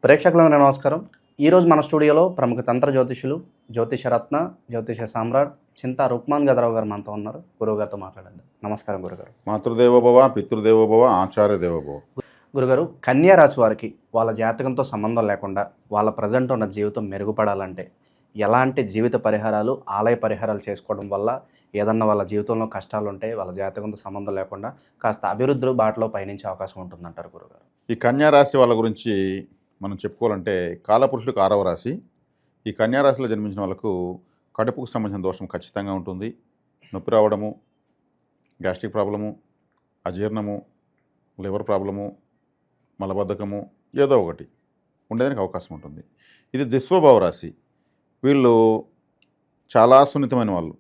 ప్రేక్షకులందరికీ నమస్కారం. ఈరోజు మన స్టూడియోలో ప్రముఖ తంత్ర జ్యోతిషులు, జ్యోతిషరత్న, జ్యోతిష సామ్రాట్ చింతా రుక్మాన్ గదరావు గారు మనతో ఉన్నారు. గురువుగారితో మాట్లాడండి. నమస్కారం గురుగారు. మాతృదేవోభవ, పితృదేవోభవ, ఆచార్య దేవోభవ. గురుగారు, కన్యా రాశి వారికి వాళ్ళ జాతకంతో సంబంధం లేకుండా వాళ్ళ ప్రజెంట్ ఉన్న జీవితం మెరుగుపడాలంటే ఎలాంటి జీవిత పరిహారాలు, ఆలయ పరిహారాలు చేసుకోవడం వల్ల ఏదన్నా వాళ్ళ జీవితంలో కష్టాలు ఉంటే వాళ్ళ జాతకంతో సంబంధం లేకుండా కాస్త అభివృద్ధి బాటలో పయనించే అవకాశం ఉంటుందంటారు గురుగారు? ఈ కన్యా రాశి వాళ్ళ గురించి మనం చెప్పుకోవాలంటే కాలపురుషులకు 6వ రాశి. ఈ కన్యా రాశిలో జన్మించిన వాళ్ళకు కడుపుకు సంబంధించిన దోషం ఖచ్చితంగా ఉంటుంది. నొప్పి రావడము, గ్యాస్ట్రిక్ ప్రాబ్లము, అజీర్ణము, లివర్ ప్రాబ్లము, మలబద్ధకము ఏదో ఒకటి ఉండేదానికి అవకాశం ఉంటుంది. ఇది దిస్వభావ రాశి. వీళ్ళు చాలా సున్నితమైన వాళ్ళు.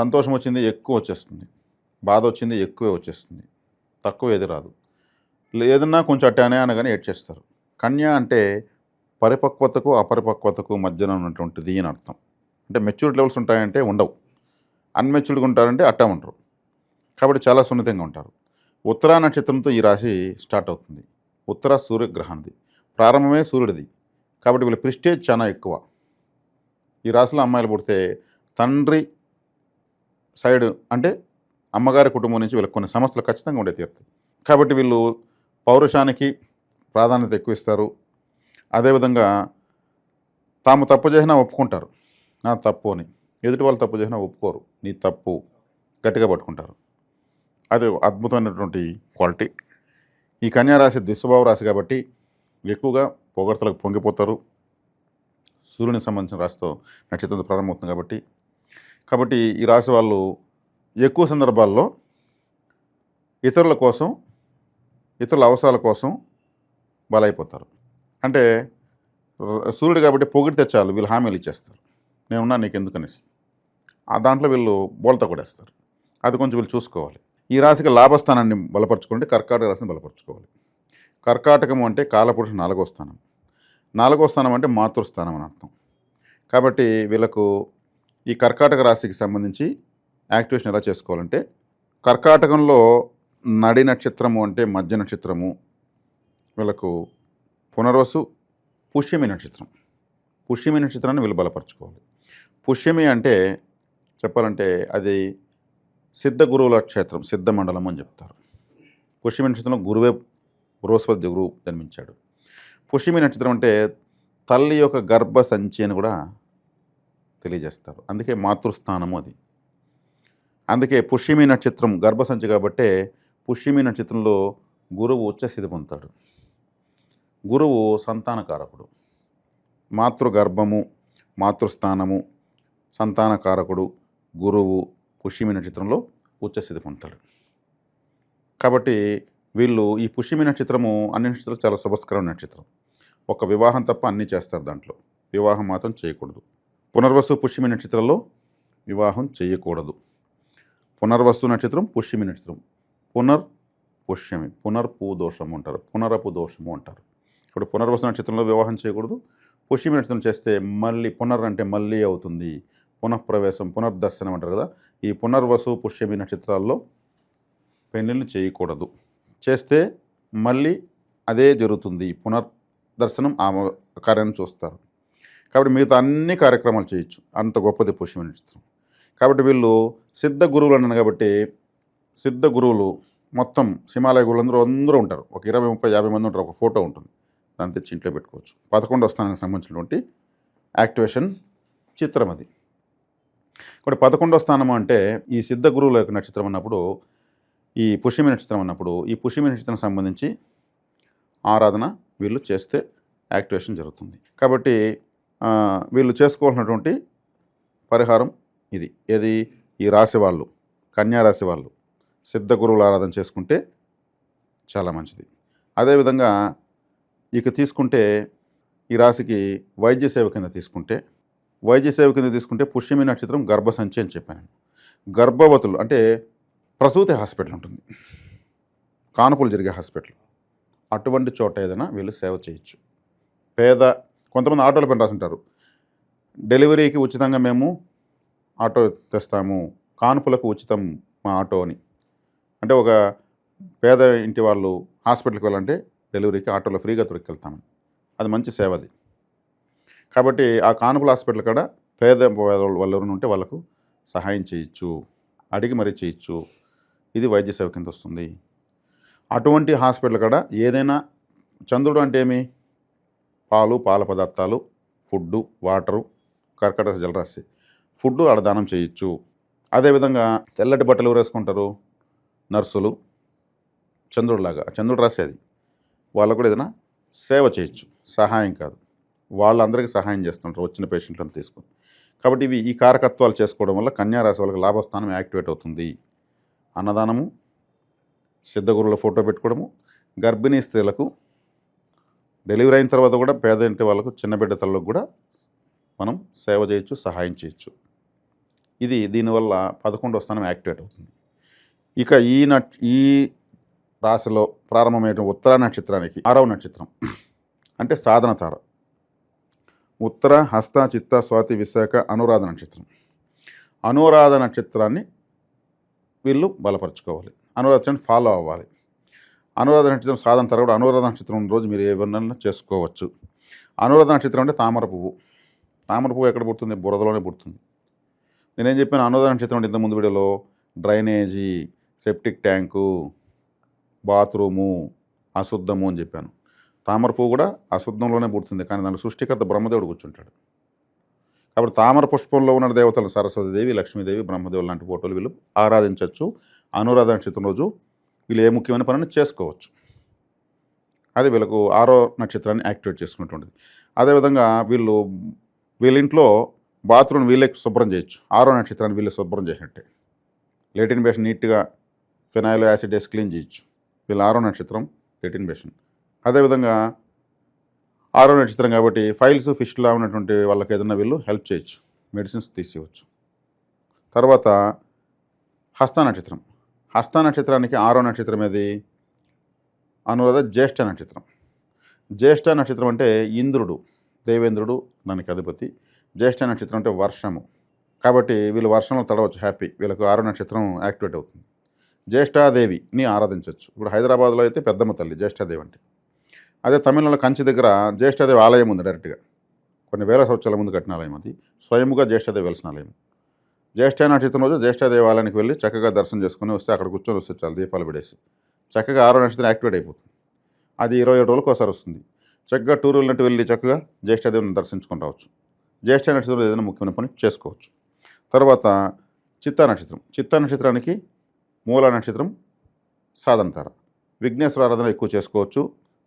సంతోషం వచ్చింది ఎక్కువ వచ్చేస్తుంది, బాధ వచ్చింది ఎక్కువే వచ్చేస్తుంది, తక్కువ ఏది రాదు. ఏదన్నా కొంచెం అట్టానే అనగానే ఏడ్చేస్తారు. కన్య అంటే పరిపక్వతకు అపరిపక్వతకు మధ్యన ఉన్నటువంటిది అని అర్థం. అంటే మెచ్యూరిటీ లెవెల్స్ ఉంటాయంటే ఉండవు, అన్మెచ్యూర్డ్గా ఉంటారంటే అట్టా ఉంటారు. కాబట్టి చాలా సున్నితంగా ఉంటారు. ఉత్తరా నక్షత్రంతో ఈ రాశి స్టార్ట్ అవుతుంది. ఉత్తర సూర్యగ్రహానికి ప్రారంభమే సూర్యుడిది. కాబట్టి వీళ్ళ ప్రిస్టేజ్ చాలా ఎక్కువ. ఈ రాశిలో అమ్మాయిలు పుడితే తండ్రి సైడ్ అంటే అమ్మగారి కుటుంబం నుంచి వీళ్ళకి కొన్ని సమస్యలు ఖచ్చితంగా ఉండే తీరుతాయి. కాబట్టి వీళ్ళు పౌరుషానికి ప్రాధాన్యత ఎక్కువ ఇస్తారు. అదేవిధంగా తాము తప్పు చేసినా ఒప్పుకుంటారు, నా తప్పు అని. ఎదుటి వాళ్ళు తప్పు చేసినా ఒప్పుకోరు, నీ తప్పు, గట్టిగా పట్టుకుంటారు. అది అద్భుతమైనటువంటి క్వాలిటీ. ఈ కన్యా రాశి దిస్వభావ రాశి కాబట్టి ఎక్కువగా పొగడ్తలకు పొంగిపోతారు. సూర్యునికి సంబంధించిన రాశితో నక్షత్రంతో ప్రారంభమవుతుంది కాబట్టి ఈ రాశి వాళ్ళు ఎక్కువ సందర్భాల్లో ఇతరుల కోసం, ఇతరుల అవసరాల కోసం బలైపోతారు. అంటే సూర్యుడు కాబట్టి పొగిడితే చాలు వీళ్ళు హామీలు ఇచ్చేస్తారు, నేనున్నా నీకు ఎందుకనేసి. ఆ దాంట్లో వీళ్ళు బోల్తా కొడేస్తారు. అది కొంచెం వీళ్ళు చూసుకోవాలి. ఈ రాశికి లాభస్థానాన్ని బలపరచుకుంటే కర్కాటక రాశిని బలపరచుకోవాలి. కర్కాటకం అంటే కాలపురుష 4వ స్థానం. 4వ స్థానం అంటే మాతృస్థానం అని అర్థం. కాబట్టి వీళ్ళకు ఈ కర్కాటక రాశికి సంబంధించి యాక్టివేషన్ ఎలా చేసుకోవాలంటే, కర్కాటకంలో నడి నక్షత్రము అంటే మధ్య నక్షత్రము, వీళ్ళకు పునర్వసు, పుష్యమి నక్షత్రం. పుష్యమి నక్షత్రాన్ని వీళ్ళు బలపరచుకోవాలి. పుష్యమి అంటే చెప్పాలంటే అది సిద్ధ గురువుల క్షేత్రం, సిద్ధ మండలం అని చెప్తారు. పుష్యమి నక్షత్రంలో గురువే బృహస్పతి గురువు జన్మించాడు. పుష్యమి నక్షత్రం అంటే తల్లి యొక్క గర్భ సంచి అని కూడా తెలియజేస్తారు. అందుకే మాతృస్థానము అది. అందుకే పుష్యమి నక్షత్రం గర్భసంచి కాబట్టే పుష్యమి నక్షత్రంలో గురువు ఉచ్చస్థితి పొందుతాడు. గురువు సంతానకారకుడు. మాతృగర్భము, మాతృస్థానము, సంతానకారకుడు గురువు పుష్యమి నక్షత్రంలో ఉచ్చస్థితి పొందుతాడు. కాబట్టి వీళ్ళు ఈ పుష్యమి నక్షత్రము అన్ని నక్షత్రాలు చాలా శుభస్కరమైన నక్షత్రం. ఒక వివాహం తప్ప అన్నీ చేస్తారు, దాంట్లో వివాహం మాత్రం చేయకూడదు. పునర్వసు పుష్యమి నక్షత్రంలో వివాహం చేయకూడదు. పునర్వసు నక్షత్రం, పుష్యమి నక్షత్రం. పుష్యమి, పునర్పు దోషము అంటారు, పునరపు దోషము అంటారు. ఇప్పుడు పునర్వసు నక్షత్రంలో వివాహం చేయకూడదు. పుష్యమి నక్షత్రం చేస్తే మళ్ళీ పునర్ అంటే మళ్ళీ అవుతుంది, పునఃప్రవేశం, పునర్దర్శనం అంటారు కదా. ఈ పునర్వసు పుష్యమి నక్షత్రాల్లో పెళ్ళిళ్ళు చేయకూడదు. చేస్తే మళ్ళీ అదే జరుగుతుంది, పునర్దర్శనం ఆ కార్యాన్ని చూస్తారు. కాబట్టి మిగతా అన్ని కార్యక్రమాలు చేయొచ్చు, అంత గొప్పది పుష్యమి నక్షత్రం. కాబట్టి వీళ్ళు సిద్ధ గురువులు అన్నాను కాబట్టి సిద్ధ గురువులు మొత్తం హిమాలయ గురువులు అందరూ ఉంటారు. ఒక 20, 30, 50 మంది ఉంటారు. ఒక ఫోటో ఉంటుంది, దాన్ని తెచ్చి ఇంట్లో పెట్టుకోవచ్చు. 11వ స్థానానికి సంబంధించినటువంటి యాక్టివేషన్ చిత్రం అది. కాబట్టి 11వ స్థానం అంటే ఈ సిద్ధ గురువుల యొక్క నక్షత్రం అన్నప్పుడు, ఈ పుష్యమి నక్షత్రం అన్నప్పుడు ఈ పుష్యమి నక్షత్రం సంబంధించి ఆరాధన వీళ్ళు చేస్తే యాక్టివేషన్ జరుగుతుంది. కాబట్టి వీళ్ళు చేసుకోవాల్సినటువంటి పరిహారం ఇది. ఏది? ఈ రాశి వాళ్ళు, కన్యా రాశి వాళ్ళు సిద్ధ గురువుల ఆరాధన చేసుకుంటే చాలా మంచిది. అదేవిధంగా ఇక తీసుకుంటే ఈ రాశికి వైద్య సేవ కింద తీసుకుంటే పుష్యమి నక్షత్రం గర్భసంచి అని చెప్పాను. గర్భవతులు అంటే ప్రసూతి హాస్పిటల్ ఉంటుంది, కానుపులు జరిగే హాస్పిటల్, అటువంటి చోట ఏదైనా వీళ్ళు సేవ చేయొచ్చు. కొంతమంది ఆటోల పైన రాసుంటారు, డెలివరీకి ఉచితంగా మేము ఆటో తెస్తాము, కానుపులకు ఉచితం మా ఆటో అని. అంటే ఒక పేద ఇంటి వాళ్ళు హాస్పిటల్కి వెళ్ళాలంటే డెలివరీకి ఆటోలో ఫ్రీగా తొలకెళ్తామని. అది మంచి సేవ అది. కాబట్టి ఆ కానుపుల హాస్పిటల్ కాడ పేద వాళ్ళు ఎవరైనా ఉంటే వాళ్ళకు సహాయం చేయొచ్చు, అడిగి మరీ చేయొచ్చు. ఇది వైద్య సేవ కింద వస్తుంది. అటువంటి హాస్పిటల్ కాడ ఏదైనా చంద్రుడు అంటే ఏమి, పాలు, పాల పదార్థాలు, ఫుడ్డు, వాటరు, కర్కట జలరాశి, ఫుడ్డు ఆడ దానం చేయొచ్చు. అదేవిధంగా తెల్లటి బట్టలు ఎవరు వేసుకుంటారు, నర్సులు, చంద్రుడిలాగా, చంద్రుడు రాశి అది, వాళ్ళకు కూడా ఏదైనా సేవ చేయొచ్చు, సహాయం కాదు, వాళ్ళందరికీ సహాయం చేస్తుంటారు వచ్చిన పేషెంట్లను తీసుకొని. కాబట్టి ఈ కారకత్వాలు చేసుకోవడం వల్ల కన్యా రాశి వాళ్ళకి లాభస్థానం యాక్టివేట్ అవుతుంది. అన్నదానము, సిద్ధగురుల ఫోటో పెట్టుకోవడము, గర్భిణీ స్త్రీలకు డెలివరీ అయిన తర్వాత కూడా పేద ఇంటి వాళ్ళకు, చిన్న బిడ్డ తల్లకు కూడా మనం సేవ చేయొచ్చు, సహాయం చేయొచ్చు. దీనివల్ల 11వ స్థానం యాక్టివేట్ అవుతుంది. ఇక ఈ రాశిలో ప్రారంభమైన ఉత్తర నక్షత్రానికి 6వ నక్షత్రం అంటే సాధన తార. ఉత్తర, హస్త, చిత్త, స్వాతి, విశాఖ, అనురాధ నక్షత్రం. అనురాధ నక్షత్రాన్ని వీళ్ళు బలపరచుకోవాలి, అనురాధ ఫాలో అవ్వాలి. అనురాధ నక్షత్రం సాధన తార కూడా అనురాధ నక్షత్రం రోజు మీరు ఏమన్నా చేసుకోవచ్చు. అనురాధ నక్షత్రం అంటే తామర పువ్వు. తామర పువ్వు ఎక్కడ పుడుతుంది, బురదలోనే పుడుతుంది. నేనేం చెప్పాను, అనురాధ నక్షత్రం అంటే ఇంతకుముందు వీడియోలో డ్రైనేజీ, సెప్టిక్ ట్యాంకు, బాత్రూము, అశుద్ధము అని చెప్పాను. తామర పువ్వు కూడా అశుద్ధంలోనే పుడుతుంది, కానీ దాని సృష్టికర్త బ్రహ్మదేవుడు కూర్చుంటాడు. కాబట్టి తామర పుష్పంలో ఉన్న దేవతలు సరస్వతీదేవి, లక్ష్మీదేవి, బ్రహ్మదేవులు లాంటి ఫోటోలు వీళ్ళు ఆరాధించవచ్చు. అనురాధ నక్షత్రం రోజు వీళ్ళు ఏ ముఖ్యమైన పనిని చేసుకోవచ్చు. అది వీళ్ళకు 6వ నక్షత్రాన్ని యాక్టివేట్ చేసుకున్నటువంటిది. అదేవిధంగా వీళ్ళ ఇంట్లో బాత్రూమ్ వీళ్ళే శుభ్రం చేయొచ్చు. 6వ నక్షత్రాన్ని వీళ్ళే శుభ్రం చేసినట్టే. లెటిన్ బేషన్ నీట్గా ఫినాయిల్ యాసిడ్ వేసి క్లీన్ చేయొచ్చు. వీళ్ళు 6వ నక్షత్రం లెటిన్ బేషన్. అదేవిధంగా 6వ నక్షత్రం కాబట్టి ఫైల్స్, ఫిష్లా ఉన్నటువంటి వాళ్ళకి ఏదైనా వీళ్ళు హెల్ప్ చేయొచ్చు, మెడిసిన్స్ తీసివచ్చు. తర్వాత హస్త నక్షత్రం. హస్త నక్షత్రానికి 6వ నక్షత్రం ఏది, అనురాధ జ్యేష్ఠ నక్షత్రం. జ్యేష్ఠ నక్షత్రం అంటే ఇంద్రుడు, దేవేంద్రుడు దానికి అధిపతి. జ్యేష్ఠ నక్షత్రం అంటే వర్షము. కాబట్టి వీళ్ళు వర్షంలో తడవచ్చు, హ్యాపీ. వీళ్ళకు 6వ నక్షత్రం యాక్టివేట్ అవుతుంది. జ్యేష్ఠాదేవిని ఆరాధించవచ్చు. ఇప్పుడు హైదరాబాద్లో అయితే పెద్దమ్మ తల్లి జ్యేష్ఠాదేవి అంటే. అదే తమిళనాడు కంచి దగ్గర జ్యేష్ఠాదేవి ఆలయం ఉంది డైరెక్ట్గా, కొన్ని వేల సంవత్సరాల ముందు కట్టిన ఆలయం అది. స్వయంగా జ్యేష్ఠాదేవి వెలిసిన ఆలయం. జ్యేష్ఠ నక్షత్రం రోజు జ్యేష్ఠాదేవి ఆలయానికి వెళ్ళి చక్కగా దర్శనం చేసుకుని వస్తే అక్కడ కూర్చొని వస్తే చాలు, దీపాలు పెడేసి చక్కగా 6వ నక్షత్రం యాక్టివేట్ అయిపోతుంది. అది 27 రోజులకు ఒకసారి వస్తుంది. చక్కగా టూర్ వెళ్ళినట్టు వెళ్ళి చక్కగా జ్యేష్ఠాదేవిని దర్శించుకొని రావచ్చు. జ్యేష్ఠ నక్షత్రంలో ఏదైనా ముఖ్యమైన పని చేసుకోవచ్చు. తర్వాత చిత్తా నక్షత్రం. చిత్తా నక్షత్రానికి మూల నక్షత్రం సాధన తార. విఘ్నేశ్వర ఆరాధన ఎక్కువ చేసుకోవచ్చు.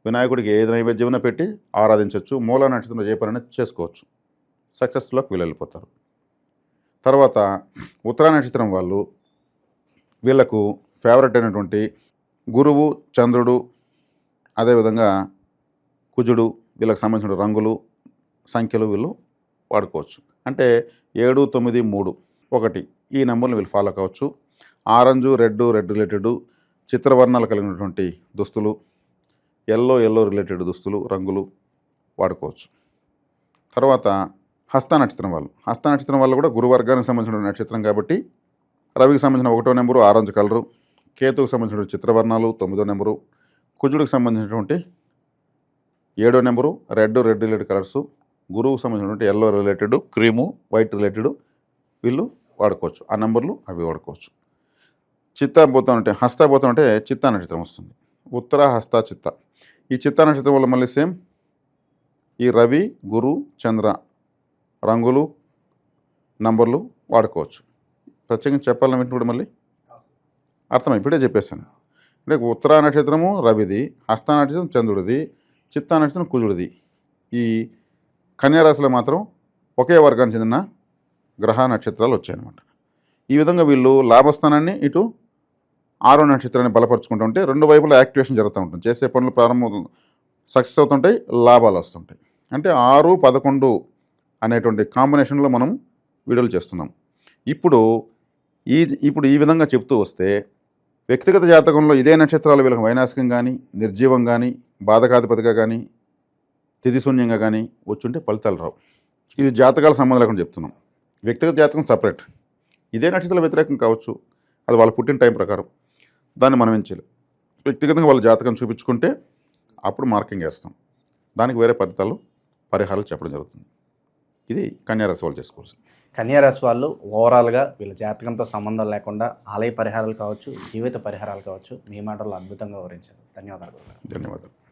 వినాయకుడికి ఏది నైవేద్యమైనా పెట్టి ఆరాధించవచ్చు. మూల నక్షత్రంలో ఏ పనైనా చేసుకోవచ్చు, సక్సెస్లోకి వీళ్ళు వెళ్ళిపోతారు. తర్వాత ఉత్తర నక్షత్రం వాళ్ళు, వీళ్ళకు ఫేవరెట్ అయినటువంటి గురువు, చంద్రుడు, అదేవిధంగా కుజుడు, వీళ్ళకి సంబంధించిన రంగులు, సంఖ్యలు వీళ్ళు వాడుకోవచ్చు. అంటే 7, 9, 3, 1 ఈ నెంబర్ని వీళ్ళు ఫాలో కావచ్చు. ఆరెంజు, రెడ్ రిలేటెడ్ చిత్రవర్ణాలు కలిగినటువంటి దుస్తులు, ఎల్లో రిలేటెడ్ దుస్తులు, రంగులు వాడుకోవచ్చు. తర్వాత హస్త నక్షత్రం వాళ్ళు. హస్త నక్షత్రం వాళ్ళు కూడా గురువర్గానికి సంబంధించిన నక్షత్రం కాబట్టి రవికి సంబంధించిన 1వ నెంబరు ఆరెంజ్ కలరు, కేతువుకి సంబంధించిన చిత్రవర్ణాలు 9వ నెంబరు, కుజుడికి సంబంధించినటువంటి 7వ నెంబరు రెడ్ రిలేటెడ్ కలర్సు, గురువుకు సంబంధించినటువంటి yellow related, cream, white related వీళ్ళు వాడుకోవచ్చు. ఆ నెంబర్లు అవి వాడుకోవచ్చు. హస్త పోతా ఉంటే చిత్తా నక్షత్రం వస్తుంది. ఉత్తర, హస్త, చిత్త. ఈ చిత్తా నక్షత్రం వల్ల మళ్ళీ సేమ్ ఈ రవి, గురు, చంద్ర రంగులు, నంబర్లు వాడుకోవచ్చు. ప్రత్యేకంగా చెప్పాలని కూడా మళ్ళీ అర్థం ఇప్పుడే చెప్పేస్తాను. అంటే ఉత్తర నక్షత్రము రవిది, హస్త నక్షత్రం చంద్రుడిది, చిత్తా నక్షత్రం కుజుడిది. ఈ కన్యారాశిలో మాత్రం ఒకే వర్గానికి చెందిన గ్రహ నక్షత్రాలు వచ్చాయన్నమాట. ఈ విధంగా వీళ్ళు లాభస్థానాన్ని ఇటు 6వ నక్షత్రాన్ని బలపరుచుకుంటూ ఉంటే 2 వైపులా యాక్టివేషన్ జరుగుతూ ఉంటుంది. చేసే పనులు ప్రారంభం సక్సెస్ అవుతుంటాయి, లాభాలు వస్తుంటాయి. అంటే 6, 11 అనేటువంటి కాంబినేషన్లో మనం వీడియోలు చేస్తున్నాం. ఇప్పుడు ఈ విధంగా చెప్తూ వస్తే వ్యక్తిగత జాతకంలో ఇదే నక్షత్రాలు వీళ్ళకి వైనాశికం కానీ, నిర్జీవం కానీ, బాధకాధిపతిగా కానీ, తిథిశూన్యంగా కానీ వచ్చుంటే ఫలితాలు రావు. ఇది జాతకాల సంబంధం లేకుండా చెప్తున్నాం. వ్యక్తిగత జాతకం సపరేట్, ఇదే నక్షత్రాల వ్యతిరేకం కావచ్చు, అది వాళ్ళ పుట్టిన టైం ప్రకారం. దాన్ని మనం ఏం చేయాలి, వ్యక్తిగతంగా వాళ్ళ జాతకం చూపించుకుంటే అప్పుడు మార్కింగ్ వేస్తాం. దానికి వేరే పరిహారాలు చెప్పడం జరుగుతుంది. ఇది కన్యారాశి వాళ్ళు చేసుకోవాల్సింది. కన్యారాశి వాళ్ళు ఓవరాల్గా వీళ్ళ జాతకంతో సంబంధం లేకుండా ఆలయ పరిహారాలు కావచ్చు, జీవిత పరిహారాలు కావచ్చు, మీ మాటల్లో అద్భుతంగా వివరించారు. ధన్యవాదాలు. ధన్యవాదాలు.